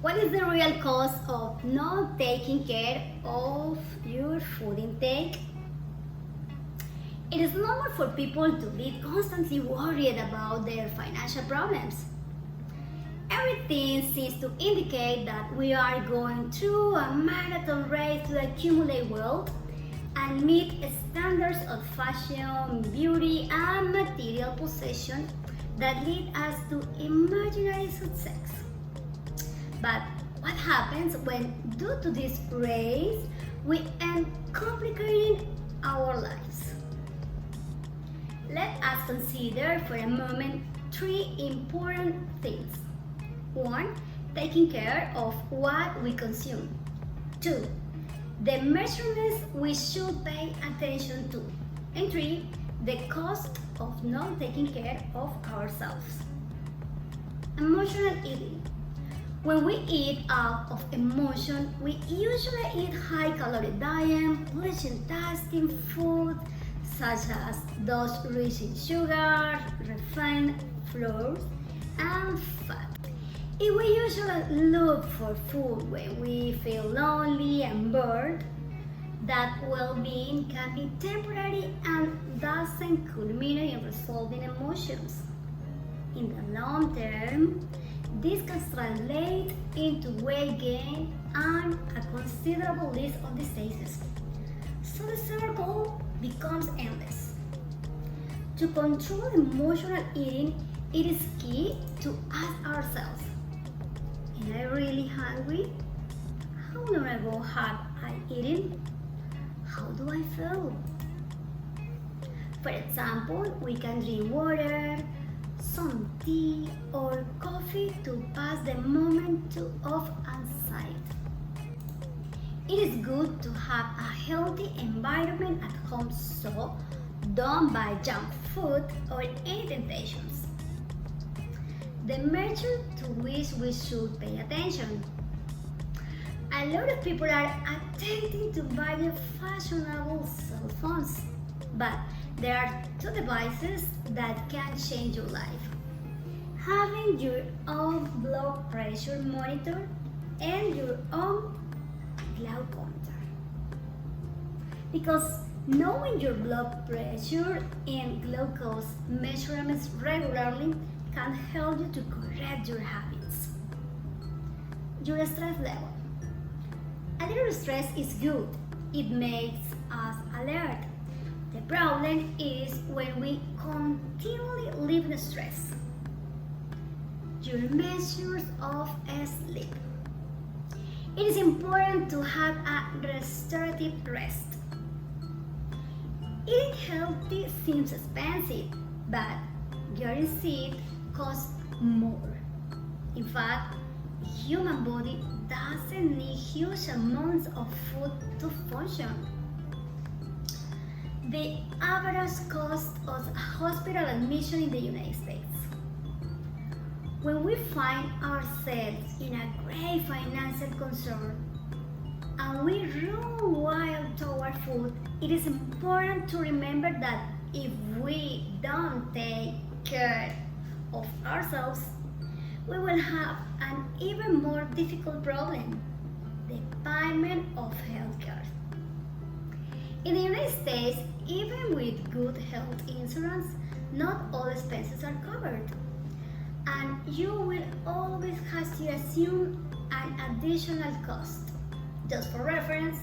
What is the real cause of not taking care of your food intake? It is normal for people to be constantly worried about their financial problems. Everything seems to indicate that we are going through a marathon race to accumulate wealth and meet standards of fashion, beauty, and material possession that lead us to imaginary success. But what happens when, due to this race, we end complicating our lives? Let us consider for a moment three important things. 1. Taking care of what we consume. 2. The measurements we should pay attention to. And 3. The cost of not taking care of ourselves. Emotional eating. When we eat out of emotion, we usually eat high-calorie diet, pleasant-tasting food such as those rich in sugar, refined flours, and fat. If we usually look for food when we feel lonely and bored, that well-being can be temporary and doesn't culminate in resolving emotions. In the long term, this can translate into weight gain and a considerable list of diseases. So the circle becomes endless. To control emotional eating, it is key to ask ourselves, am I really hungry? How long ago have I eaten? How do I feel? For example, we can drink water, some tea or coffee to pass the moment of anxiety. It is good to have a healthy environment at home, so don't buy junk food or any temptations. The measure to which we should pay attention. A lot of people are attempting to buy the fashionable cell phones, but there are two devices that can change your life. Having your own blood pressure monitor and your own glucometer. Because knowing your blood pressure and glucose measurements regularly can help you to correct your habits. Your stress level. A little stress is good. It makes us alert. The problem is when we continually live in stress. Your measures of sleep. It is important to have a restorative rest. Eating healthy seems expensive, but guaranteed costs more. In fact, the human body doesn't need huge amounts of food to function. The average cost of a hospital admission in the United States. When we find ourselves in a great financial concern and we run wild toward food, it is important to remember that if we don't take care of ourselves, we will have an even more difficult problem, the payment of health care. In the United States, even with good health insurance, not all expenses are covered. And you will always have to assume an additional cost. Just for reference,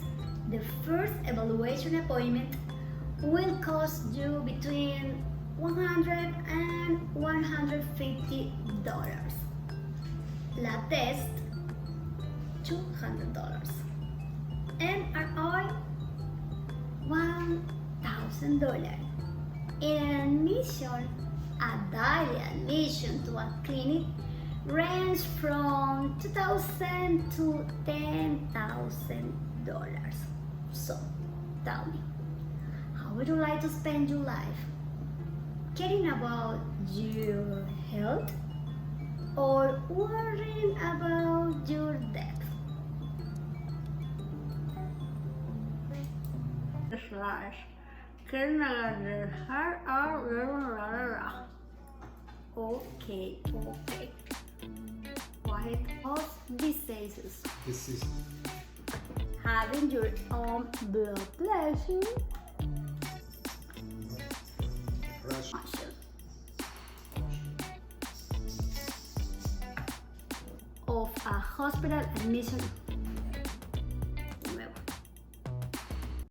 the first evaluation appointment will cost you between $100 and $150. Lab test, $200. MRI, $1,000. In an admission, a daily admission to a clinic ranges from $2,000 to $10,000. So, tell me, how would you like to spend your life? Caring about your health or worrying about your death? Slash. Okay. Why rate of diseases. Disease. Having your own blood pressure. Pressure. Of a hospital admission